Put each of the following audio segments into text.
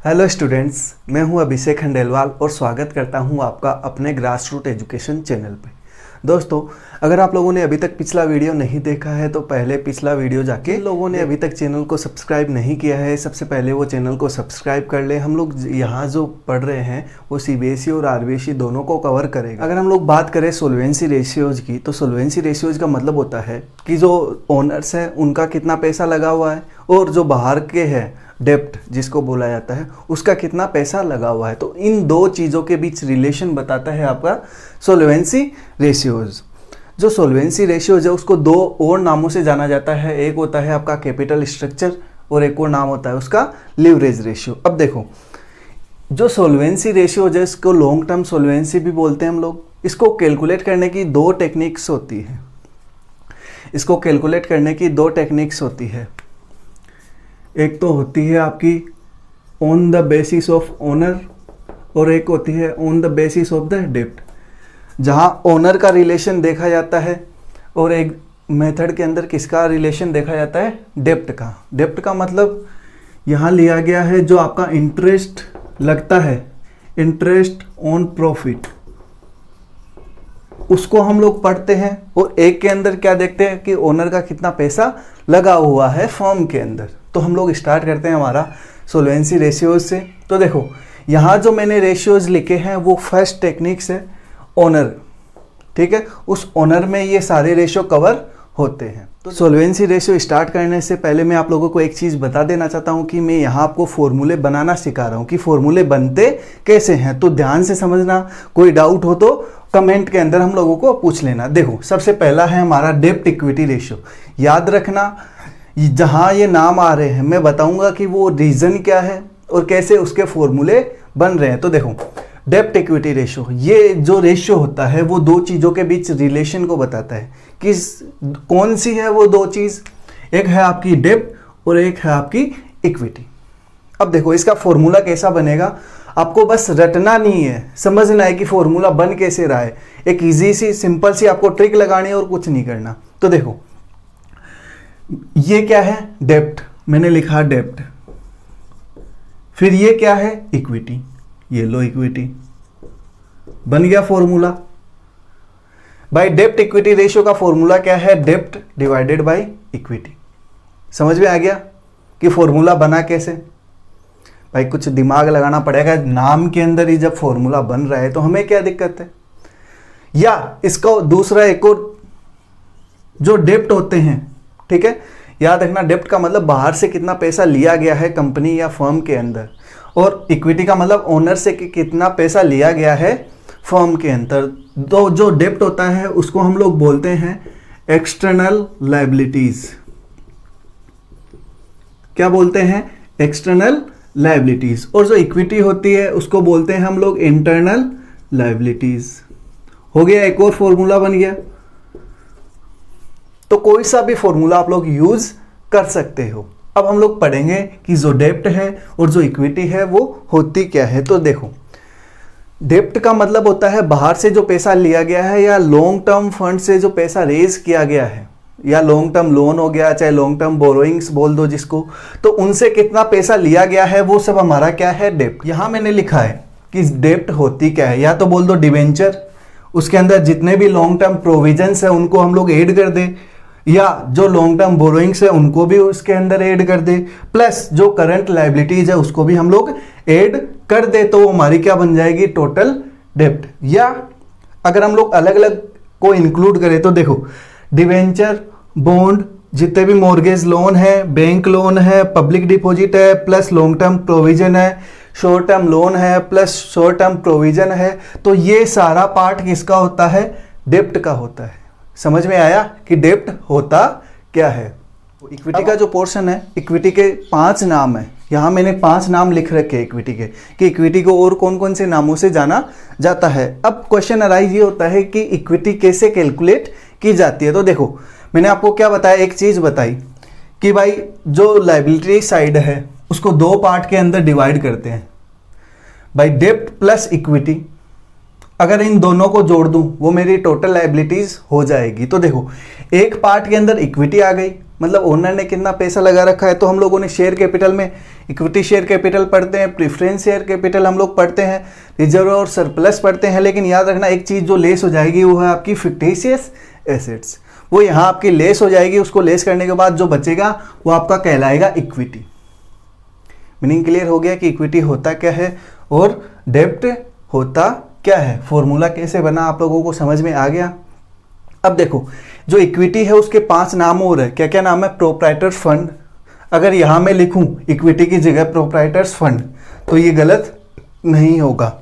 Hello students, मैं हूं अभिषेक खंडेलवाल और स्वागत करता हूं आपका अपने ग्रास रूट एजुकेशन चैनल पे। दोस्तों, अगर आप लोगों ने अभी तक पिछला वीडियो नहीं देखा है तो पहले पिछला वीडियो जाके, जिन लोगों ने अभी तक चैनल को सब्सक्राइब नहीं किया है सबसे पहले वो चैनल को सब्सक्राइब कर ले। हम लोग यहाँ जो पढ़ रहे हैं वो सीबीएसई और आरबीएसई दोनों को कवर करेगा। अगर हम लोग बात करें सोल्वेंसी रेशियोज की, तो सोल्वेंसी रेशियोज का मतलब होता है कि जो ओनर्स हैं उनका कितना पैसा लगा हुआ है और जो बाहर के हैं डेप्ट जिसको बोला जाता है उसका कितना पैसा लगा हुआ है। तो इन दो चीज़ों के बीच रिलेशन बताता है आपका सोल्वेंसी रेशियोज। जो सोल्वेंसी रेशियोज है उसको दो और नामों से जाना जाता है। एक होता है आपका कैपिटल स्ट्रक्चर और एक और नाम होता है उसका लीवरेज रेशियो। अब देखो, जो सोल्वेंसी रेशियोज है इसको लॉन्ग टर्म सोल्वेंसी भी बोलते हैं हम लोग। इसको कैलकुलेट करने की दो टेक्निक्स होती है। इसको कैलकुलेट करने की दो टेक्निक्स होती है। एक तो होती है आपकी on the basis of owner और एक होती है on the basis of the डेप्ट, जहां ओनर का रिलेशन देखा जाता है और एक मेथड के अंदर किसका रिलेशन देखा जाता है, डेप्ट का। डेप्ट का मतलब यहाँ लिया गया है जो आपका इंटरेस्ट लगता है, इंटरेस्ट ऑन प्रॉफिट, उसको हम लोग पढ़ते हैं। और एक के अंदर क्या देखते हैं कि ओनर का कितना पैसा लगा हुआ है फर्म के अंदर। तो हम लोग स्टार्ट करते हैं हमारा सोल्वेंसी रेशियोज से। तो देखो, यहाँ जो मैंने रेशियोज लिखे हैं वो फर्स्ट टेक्निक्स है ओनर, ठीक है। उस ओनर में ये सारे रेशियो कवर होते हैं। तो सोल्वेंसी रेशियो स्टार्ट करने से पहले मैं आप लोगों को एक चीज़ बता देना चाहता हूँ कि मैं यहाँ आपको फॉर्मूले बनाना सिखा रहा हूँ कि फॉर्मूले बनते कैसे हैं। तो ध्यान से समझना, कोई डाउट हो तो कमेंट के अंदर हम लोगों को पूछ लेना। देखो, सबसे पहला है हमारा डेप्ट इक्विटी रेशियो। याद रखना, जहाँ ये नाम आ रहे हैं मैं बताऊंगा कि वो रीज़न क्या है और कैसे उसके फॉर्मूले बन रहे हैं। तो देखो, डेप्ट इक्विटी रेशियो, ये जो रेशियो होता है वो दो चीज़ों के बीच रिलेशन को बताता है कि कौन सी है वो दो चीज़। एक है आपकी डेप्ट और एक है आपकी इक्विटी। अब देखो, इसका फॉर्मूला कैसा बनेगा आपको बस रटना नहीं है, समझना है कि फॉर्मूला बन कैसे रहा है। एक इजी सी सिंपल सी आपको ट्रिक लगानी है और कुछ नहीं करना। तो देखो, ये क्या है, डेप्ट, मैंने लिखा डेप्ट। फिर ये क्या है, इक्विटी, ये लो इक्विटी। बन गया फॉर्मूला। बाय डेप्ट इक्विटी रेशियो का फॉर्मूला क्या है, डेप्ट डिवाइडेड बाय इक्विटी। समझ में आ गया कि फॉर्मूला बना कैसे। भाई कुछ दिमाग लगाना पड़ेगा, नाम के अंदर ही जब फॉर्मूला बन रहा है तो हमें क्या दिक्कत है। या इसका दूसरा एक और, जो डेप्ट होते हैं, ठीक है, याद रखना, डेप्ट का मतलब बाहर से कितना पैसा लिया गया है कंपनी या फर्म के अंदर, और इक्विटी का मतलब ओनर से कितना पैसा लिया गया है फर्म के अंदर। तो जो डेप्ट होता है उसको हम लोग बोलते हैं एक्सटर्नल लायबिलिटीज। क्या बोलते हैं, एक्सटर्नल लायबिलिटीज। और जो इक्विटी होती है उसको बोलते हैं हम लोग इंटरनल लायबिलिटीज। हो गया, एक और फॉर्मूला बन गया। तो कोई सा भी फॉर्मूला आप लोग यूज कर सकते हो। अब हम लोग पढ़ेंगे कि जो डेप्ट है और जो इक्विटी है वो होती क्या है। तो देखो, डेप्ट का मतलब होता है बाहर से जो पैसा लिया गया है या लॉन्ग टर्म फंड से जो पैसा रेज किया गया है, या लॉन्ग टर्म लोन हो गया, चाहे लॉन्ग टर्म बोरोइंग्स बोल दो जिसको, तो उनसे कितना पैसा लिया गया है वो सब हमारा क्या है, डेप्ट। यहां मैंने लिखा है कि डेप्ट होती क्या है, या तो बोल दो डिवेंचर, उसके अंदर जितने भी लॉन्ग टर्म प्रोविजंस है उनको हम लोग ऐड कर दें, या जो लॉन्ग टर्म बोरोइंग्स है उनको भी उसके अंदर ऐड कर दे, प्लस जो करंट लायबिलिटीज है उसको भी हम लोग ऐड कर दे, तो हमारी क्या बन जाएगी, टोटल डेप्ट। या अगर हम लोग अलग अलग को इंक्लूड करें तो देखो, डिवेंचर, बॉन्ड, जितने भी मॉर्गेज लोन है, बैंक लोन है, पब्लिक डिपॉजिट है, प्लस लॉन्ग टर्म प्रोविजन है, शॉर्ट टर्म लोन है, प्लस शॉर्ट टर्म प्रोविजन है, तो ये सारा पार्ट किसका होता है, डेप्ट का होता है। समझ में आया कि डेप्ट होता क्या है। इक्विटी का जो पोर्शन है, इक्विटी के 5 नाम है। यहाँ मैंने 5 नाम लिख रखे हैं इक्विटी के, कि इक्विटी को और कौन कौन से नामों से जाना जाता है। अब क्वेश्चन अराइज ये होता है कि इक्विटी कैसे कैलकुलेट की जाती है। तो देखो, मैंने आपको क्या बताया, एक चीज बताई कि भाई जो लायबिलिटी साइड है उसको दो पार्ट के अंदर डिवाइड करते हैं, भाई डेप्ट प्लस इक्विटी। अगर इन दोनों को जोड़ दूं वो मेरी टोटल लायबिलिटीज हो जाएगी। तो देखो, एक पार्ट के अंदर इक्विटी आ गई मतलब ओनर ने कितना पैसा लगा रखा है। तो हम लोगों ने शेयर कैपिटल में इक्विटी शेयर कैपिटल पढ़ते हैं, प्रेफरेंस शेयर कैपिटल हम लोग पढ़ते हैं, रिजर्व और सरप्लस पढ़ते हैं। लेकिन याद रखना एक चीज़ जो लेस हो जाएगी वो है आपकी फिक्टिशियस एसेट्स। वो यहाँ आपकी लेस हो जाएगी, उसको लेस करने के बाद जो बचेगा वो आपका कहलाएगा इक्विटी। मीनिंग क्लियर हो गया कि इक्विटी होता क्या है और डेब्ट होता क्या है। फॉर्मूला कैसे बना आप लोगों को समझ में आ गया। अब देखो जो इक्विटी है उसके 5 नाम और है। क्या क्या नाम है? Proprietors fund. अगर यहाँ मैं लिखूं इक्विटी की जगह प्रोप्राइटर्स फंड तो ये गलत नहीं होगा।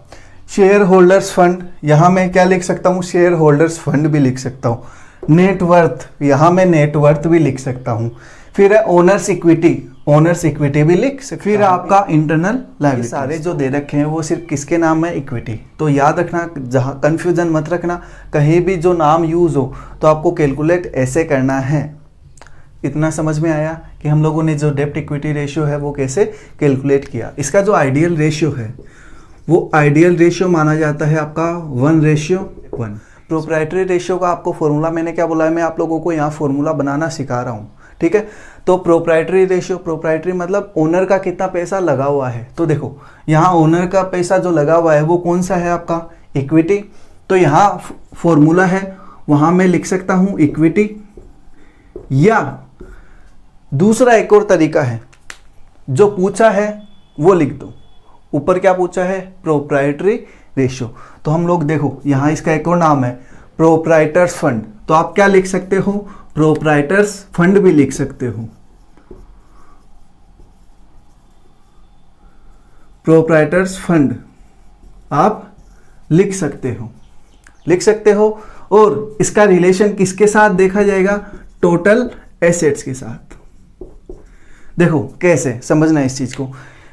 शेयर होल्डर्स फंड, यहाँ मैं क्या लिख सकता हूँ? शेयर होल्डर्स फंड भी लिख सकता हूँ। नेटवर्थ, यहाँ मैं नेटवर्थ भी लिख सकता हूँ। फिर है ओनर्स इक्विटी, ओनर्स इक्विटी भी लिख सकते। फिर आपका इंटरनल लायबिलिटी। सारे जो दे रखे हैं वो सिर्फ किसके नाम है? इक्विटी। तो याद रखना, जहाँ कंफ्यूजन मत रखना, कहीं भी जो नाम यूज हो तो आपको कैलकुलेट ऐसे करना है। इतना समझ में आया कि हम लोगों ने जो डेब्ट इक्विटी रेशियो है वो कैसे कैलकुलेट किया। इसका जो आइडियल रेशियो है वो आइडियल रेशियो माना जाता है आपका 1:1। प्रोप्राइटरी रेशियो का आपको फॉर्मूला मैंने क्या बोला है, मैं आप लोगों को यहाँ फॉर्मूला बनाना सिखा रहा हूँ, ठीक है। तो प्रोप्राइटरी रेशियो, प्रोप्राइटरी मतलब ओनर का कितना पैसा लगा हुआ है। तो देखो यहाँ ओनर का पैसा जो लगा हुआ है वो कौन सा है? आपका इक्विटी। तो यहाँ फॉर्मूला है, वहाँ मैं लिख सकता हूँ इक्विटी, या दूसरा एक और तरीका है, जो पूछा है वो लिख दो। ऊपर क्या पूछा है? Proprietary ratio. तो हम लोग देखो यहाँ इसका एक और नाम है प्रोप्राइटर्स फंड। तो आप क्या लिख सकते हो? प्रोप्राइटर्स फंड भी लिख सकते हो। प्रोप्राइटर्स फंड आप लिख सकते हो, लिख सकते हो। और इसका रिलेशन किसके साथ देखा जाएगा? टोटल एसेट्स के साथ। देखो कैसे समझना इस चीज को।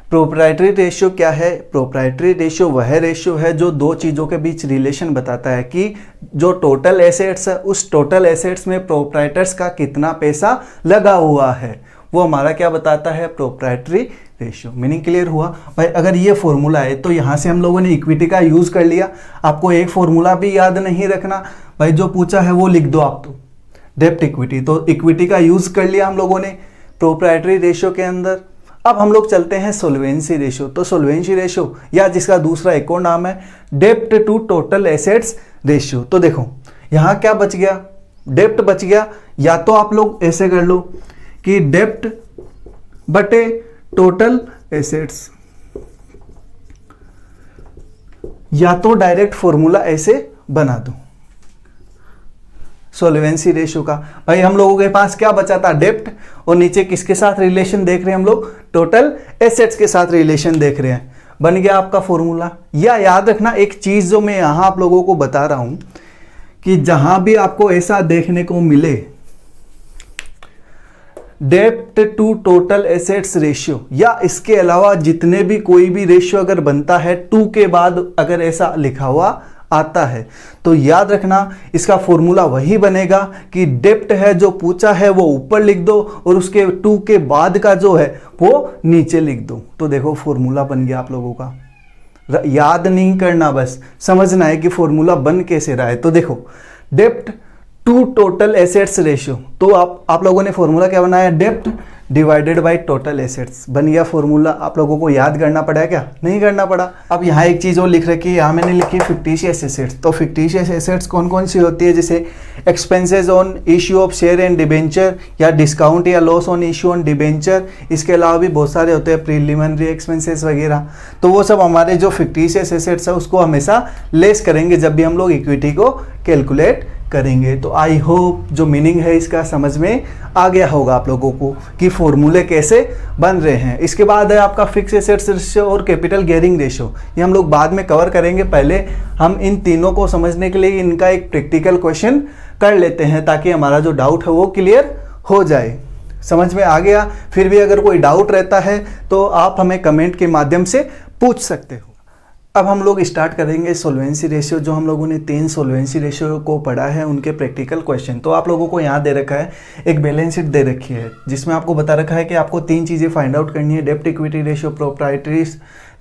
प्रोप्राइटरी रेशियो क्या है? प्रोप्राइटरी रेशियो वह रेशियो है जो दो चीज़ों के बीच रिलेशन बताता है कि जो टोटल एसेट्स है उस टोटल एसेट्स में प्रोप्राइटर्स का कितना पैसा लगा हुआ है, वो हमारा क्या बताता है? Proprietary ratio. मीनिंग क्लियर हुआ भाई। अगर ये फॉर्मूला है तो यहाँ से हम लोगों ने इक्विटी का यूज़ कर लिया। आपको एक फॉर्मूला भी याद नहीं रखना भाई, जो पूछा है वो लिख दो आप। तो डेब्ट इक्विटी, तो इक्विटी का यूज़ कर लिया हम लोगों ने प्रोप्राइटरी रेशियो के अंदर। अब हम लोग चलते हैं सोल्वेंसी रेशियो। तो सोल्वेंसी रेशियो या जिसका दूसरा एक और नाम है डेब्ट टू टोटल एसेट्स रेशियो। तो देखो यहाँ क्या बच गया? डेब्ट बच गया। या तो आप लोग ऐसे कर लो कि डेब्ट बटे टोटल एसेट्स, या तो डायरेक्ट फॉर्मूला ऐसे बना दो सोल्वेंसी रेशियो का। भाई हम लोगों के पास क्या बचा था? डेब्ट, और नीचे किसके साथ रिलेशन देख रहे हैं हम लोग? टोटल एसेट्स के साथ रिलेशन देख रहे हैं। बन गया आपका फॉर्मूला। या याद रखना एक चीज जो मैं यहां आप लोगों को बता रहा हूं कि जहां भी आपको ऐसा देखने को मिले डेब्ट टू टोटल एसेट्स रेशियो या इसके अलावा जितने भी कोई भी रेशियो अगर बनता है 2 के बाद अगर ऐसा लिखा हुआ आता है तो याद रखना इसका फॉर्मूला वही बनेगा कि डेब्ट है जो पूछा है वो ऊपर लिख दो और उसके 2 के बाद का जो है वो नीचे लिख दो। तो देखो फॉर्मूला बन गया आप लोगों का। याद नहीं करना, बस समझना है कि फॉर्मूला बन कैसे रहा है। तो देखो डेब्ट टू टोटल एसेट्स रेशियो, तो आप लोगों ने फॉर्मूला क्या बनाया? डेब्ट डिवाइडेड बाय टोटल एसेट्स बन गया फॉर्मूला। आप लोगों को याद करना पड़ा है क्या? नहीं करना पड़ा। अब यहाँ एक चीज़ और लिख रखी है, यहाँ मैंने लिखी फिक्टिशियस एसेट्स। तो फिक्टिशियस एसेट्स कौन कौन सी होती है? जैसे expenses on issue of share and debenture, या डिस्काउंट या loss on issue on debenture. इसके अलावा भी बहुत सारे होते हैं, प्रीलिमिनरी एक्सपेंसेस वगैरह। तो वो सब हमारे जो फिक्टिशियस एसेट्स है उसको हमेशा लेस करेंगे जब भी हम लोग इक्विटी को कैलकुलेट करेंगे। तो आई होप जो मीनिंग है इसका समझ में आ गया होगा आप लोगों को कि फॉर्मूले कैसे बन रहे हैं। इसके बाद है आपका फिक्स एसेट्स रेशियो और कैपिटल गियरिंग रेशियो। ये हम लोग बाद में कवर करेंगे। पहले हम इन तीनों को समझने के लिए इनका एक प्रैक्टिकल क्वेश्चन कर लेते हैं ताकि हमारा जो डाउट है वो क्लियर हो जाए। समझ में आ गया? फिर भी अगर कोई डाउट रहता है तो आप हमें कमेंट के माध्यम से पूछ सकते हो। अब हम लोग स्टार्ट करेंगे सोल्वेंसी रेशियो। जो हम लोगों ने 3 सोल्वेंसी रेशियो को पढ़ा है उनके प्रैक्टिकल क्वेश्चन। तो आप लोगों को यहाँ दे रखा है, एक बैलेंस शीट दे रखी है जिसमें आपको बता रखा है कि आपको 3 चीज़ें फाइंड आउट करनी है, डेब्ट इक्विटी रेशियो, प्रोप्राइटरी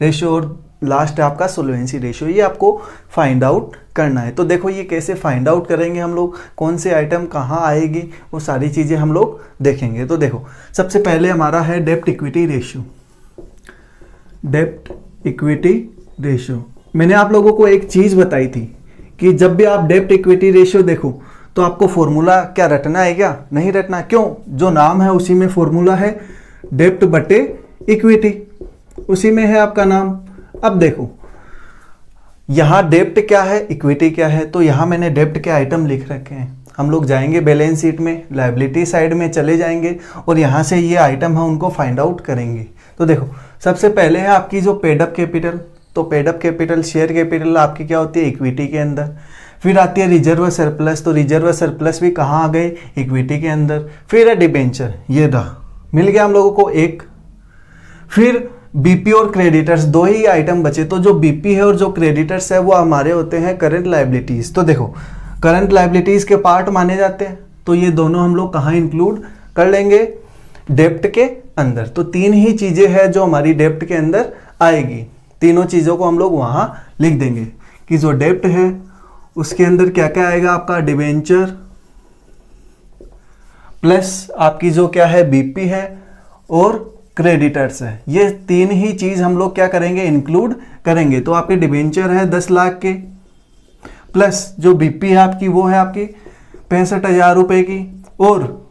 रेशियो और लास्ट है आपका सोल्वेंसी रेशियो, ये आपको फाइंड आउट करना है। तो देखो ये कैसे फाइंड आउट करेंगे हम लोग, कौन से आइटम कहाँ आएगी, वो सारी चीज़ें हम लोग देखेंगे। तो देखो सबसे पहले हमारा है डेब्ट इक्विटी रेशियो। डेब्ट इक्विटी रेशियो, मैंने आप लोगों को एक चीज़ बताई थी कि जब भी आप डेब्ट इक्विटी रेशियो देखो तो आपको फॉर्मूला क्या रटना है, क्या नहीं रटना, क्यों, जो नाम है उसी में फॉर्मूला है, डेब्ट बटे इक्विटी, उसी में है आपका नाम। अब देखो यहाँ डेब्ट क्या है, इक्विटी क्या है, तो यहाँ मैंने डेब्ट के आइटम लिख रखे हैं। हम लोग जाएंगे बैलेंस शीट में, लायबिलिटी साइड में चले जाएंगे और यहाँ से ये आइटम है उनको फाइंड आउट करेंगे। तो देखो सबसे पहले है आपकी जो पेड अप कैपिटल, तो paid up capital share capital आपकी क्या होती है, इक्विटी के अंदर। फिर आती है रिजर्व सरप्लस, तो रिजर्व सरप्लस भी कहाँ आ गए, इक्विटी के अंदर। फिर है डिबेंचर, ये रहा, मिल गया हम लोगों को एक। फिर बीपी और क्रेडिटर्स, दो ही आइटम बचे, तो जो बीपी है और जो क्रेडिटर्स है वो हमारे होते हैं करंट लायबिलिटीज। तो देखो करंट लायबिलिटीज के पार्ट माने जाते हैं, तो ये दोनों हम लोग कहाँ इंक्लूड कर लेंगे, डेब्ट के अंदर। तो तीन ही चीजें हैं जो हमारी डेब्ट के अंदर आएगी, तीनों चीजों को हम लोग वहां लिख देंगे कि जो डेब्ट है उसके अंदर क्या क्या आएगा, आपका डिबेंचर प्लस आपकी जो क्या है बीपी है और क्रेडिटर्स है। ये तीन ही चीज हम लोग क्या करेंगे, इंक्लूड करेंगे। तो आपके डिबेंचर है 10 लाख के, प्लस जो बीपी है आपकी वो है आपकी 65,000 रुपए की, और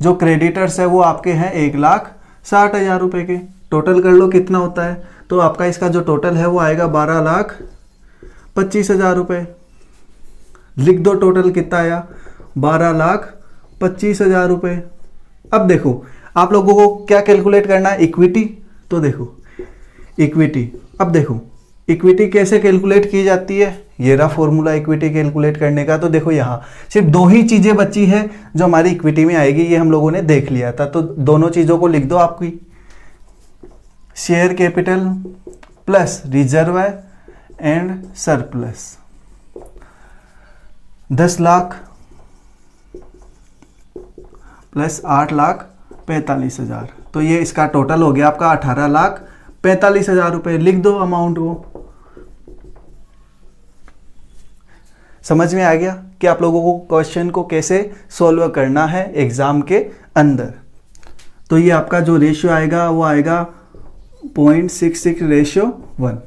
जो क्रेडिटर्स है वो आपके हैं 1,60,000 रुपए के। टोटल कर लो कितना होता है, तो आपका इसका जो टोटल है वो आएगा 12,25,000 रुपए। लिख दो टोटल कितना आया, 12,25,000 रुपए। अब देखो आप लोगों को क्या कैलकुलेट करना है, इक्विटी। तो देखो इक्विटी, अब देखो इक्विटी कैसे कैलकुलेट की जाती है, ये रहा फॉर्मूला इक्विटी कैलकुलेट करने का। तो देखो यहाँ सिर्फ दो ही चीजें बची है जो हमारी इक्विटी में आएगी, ये हम लोगों ने देख लिया था। तो दोनों चीजों को लिख दो, आपकी share capital plus reserve and surplus 10 lakh plus 8,45,000, तो ये इसका टोटल हो गया आपका 18,45,000 रुपए। लिख दो अमाउंट को। समझ में आ गया कि आप लोगों को क्वेश्चन को कैसे सॉल्व करना है एग्जाम के अंदर। तो ये आपका जो रेशियो आएगा वो आएगा 0.66:1।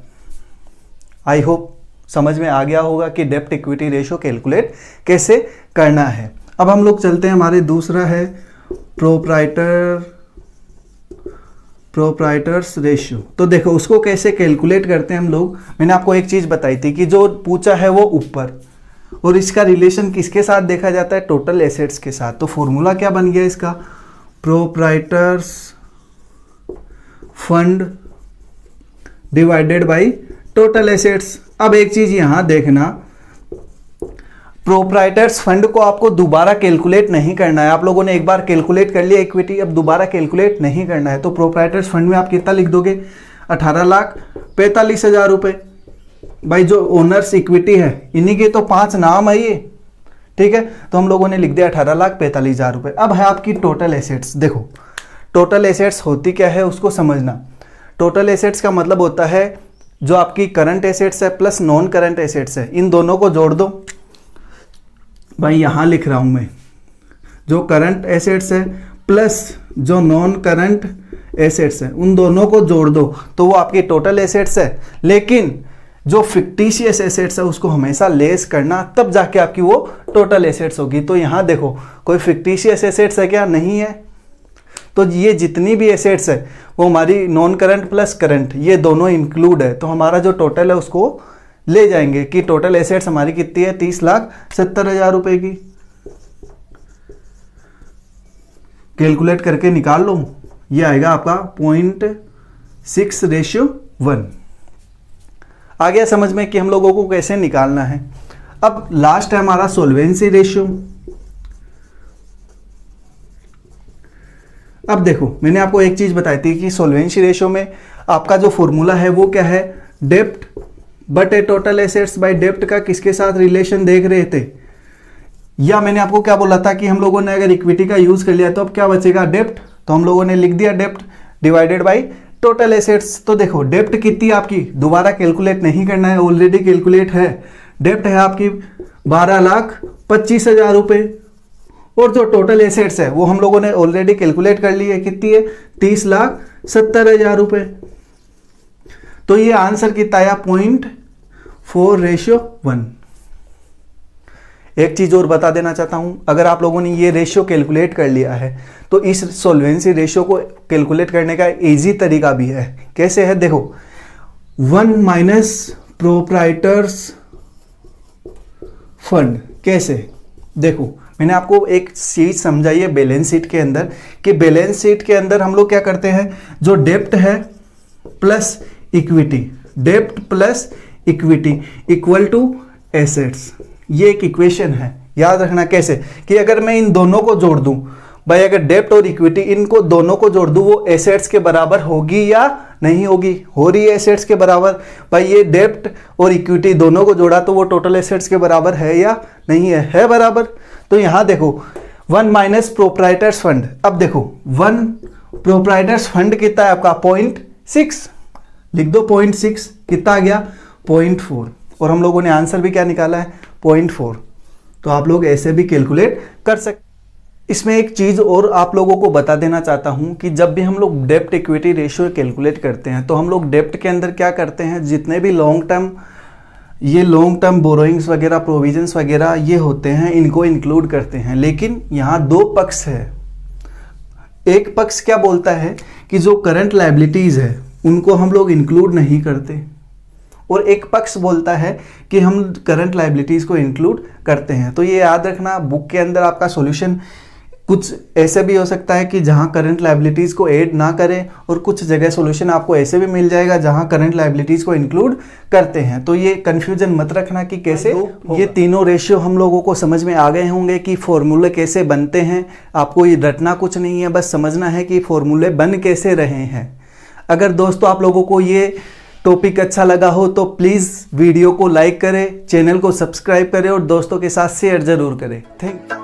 आई होप समझ में आ गया होगा कि डेब्ट इक्विटी रेशियो कैलकुलेट कैसे करना है। अब हम लोग चलते हैं, हमारे दूसरा है प्रोप्राइटर्स रेशियो। तो देखो उसको कैसे कैलकुलेट करते हैं हम लोग। मैंने आपको एक चीज बताई थी कि जो पूछा है वो ऊपर, और इसका रिलेशन किसके साथ देखा जाता है, टोटल एसेट्स के साथ। तो फॉर्मूला क्या बन गया इसका, proprietors fund divided by total assets. अब एक चीज यहां देखना, प्रोप्राइटर्स फंड को आपको दोबारा कैलकुलेट नहीं करना है। आप लोगों ने एक बार कैलकुलेट कर लिया इक्विटी, अब दोबारा कैलकुलेट नहीं करना है। तो प्रोप्राइटर्स फंड में आप कितना लिख दोगे, 18,45,000 रुपए। भाई जो ओनर्स इक्विटी है इन्हीं के तो 5 नाम है ये, ठीक है। तो हम लोगों ने लिख दिया 18,45,000 रुपए। अब है आपकी टोटल एसेट्स। देखो टोटल एसेट्स होती क्या है उसको समझना। टोटल एसेट्स का मतलब होता है जो आपकी करंट एसेट्स है प्लस नॉन करंट एसेट्स है, इन दोनों को जोड़ दो। भाई यहां लिख रहा हूं मैं, जो करंट एसेट्स है प्लस जो नॉन करंट एसेट्स है उन दोनों को जोड़ दो, तो वो आपकी टोटल एसेट्स है। लेकिन जो फिक्टिशियस एसेट्स है उसको हमेशा लेस करना, तब जाके आपकी वो टोटल एसेट्स होगी। तो यहां देखो कोई फिक्टिशियस एसेट्स है क्या, नहीं है। तो ये जितनी भी एसेट्स है वो हमारी नॉन करंट प्लस करंट ये दोनों इंक्लूड है। तो हमारा जो टोटल है उसको ले जाएंगे कि टोटल एसेट्स हमारी कितनी है, 30,70,000 रुपए की। कैलकुलेट करके निकाल लो, ये आएगा आपका 0.6:1। आ गया समझ में कि हम लोगों को कैसे निकालना है। अब लास्ट है हमारा सोल्वेंसी रेशियो। अब देखो मैंने आपको एक चीज बताई थी कि सोल्वेंसी रेशियो में आपका जो फॉर्मूला है वो क्या है, डेब्ट बटे टोटल एसेट्स बाय डेब्ट का किसके साथ रिलेशन देख रहे थे, या मैंने आपको क्या बोला था कि हम लोगों ने अगर इक्विटी का यूज कर लिया तो अब क्या बचेगा, डेब्ट। तो हम लोगों ने लिख दिया डेब्ट डिवाइडेड बाय टोटल एसेट्स, तो देखो डेप्ट कितनी आपकी दोबारा कैलकुलेट नहीं करना है, ऑलरेडी कैलकुलेट है। डेप्ट है आपकी 12,25,000 रुपए, और जो टोटल एसेट्स है वो हम लोगों ने ऑलरेडी कैलकुलेट कर ली है, कितनी है 30,70,000 रुपए। तो ये आंसर कितना आया 0.4:1। एक चीज और बता देना चाहता हूं, अगर आप लोगों ने ये रेशियो कैलकुलेट कर लिया है तो इस सॉल्वेंसी रेशियो को कैलकुलेट करने का इजी तरीका भी है। कैसे है देखो, 1 माइनस प्रोप्राइटर्स फंड। कैसे देखो, मैंने आपको एक चीज समझाई है बैलेंस शीट के अंदर, कि बैलेंस शीट के अंदर हम लोग क्या करते हैं, जो डेप्ट है प्लस इक्विटी, डेप्ट plus equity equal to assets, ये एक इक्वेशन है। याद रखना कैसे, कि अगर मैं इन दोनों को जोड़ दूं भाई, अगर डेप्ट और इक्विटी इनको दोनों को जोड़ दूं, वो एसेट्स के बराबर होगी या नहीं होगी, हो रही है एसेट्स के बराबर। भाई ये डेप्ट और इक्विटी दोनों को जोड़ा तो वो टोटल एसेट्स के बराबर है या नहीं है, है बराबर। तो यहां देखो 1 माइनस प्रोप्राइटर्स फंड, अब देखो 1 प्रोप्राइटर्स फंड कितना है आपका 0.6, लिख दो 0.6, कितना आ गया 0.4, और हम लोगों ने आंसर भी क्या निकाला है 0.4। तो आप लोग ऐसे भी कैलकुलेट कर सकते। इसमें एक चीज़ और आप लोगों को बता देना चाहता हूं कि जब भी हम लोग डेप्ट इक्विटी रेशियो कैलकुलेट करते हैं तो हम लोग डेप्ट के अंदर क्या करते हैं, जितने भी लॉन्ग टर्म बोरोइंग्स वगैरह, प्रोविजंस वगैरह ये होते हैं, इनको इंक्लूड करते हैं। लेकिन यहाँ दो पक्ष है, एक पक्ष क्या बोलता है कि जो करंट लायबिलिटीज़ है उनको हम लोग इंक्लूड नहीं करते, और एक पक्ष बोलता है कि हम करंट लायबिलिटीज़ को इंक्लूड करते हैं। तो ये याद रखना, बुक के अंदर आपका सॉल्यूशन कुछ ऐसे भी हो सकता है कि जहां करंट लायबिलिटीज़ को ऐड ना करें, और कुछ जगह सॉल्यूशन आपको ऐसे भी मिल जाएगा जहां करंट लायबिलिटीज़ को इंक्लूड करते हैं। तो ये कंफ्यूजन मत रखना कि कैसे ये तीनों रेशियो हम लोगों को समझ में आ गए होंगे कि फॉर्मूले कैसे बनते हैं। आपको ये रटना कुछ नहीं है, बस समझना है कि फॉर्मूले बन कैसे रहे हैं। अगर दोस्तों आप लोगों को ये टॉपिक अच्छा लगा हो तो प्लीज़ वीडियो को लाइक करें, चैनल को सब्सक्राइब करें और दोस्तों के साथ शेयर ज़रूर करें। Thank you.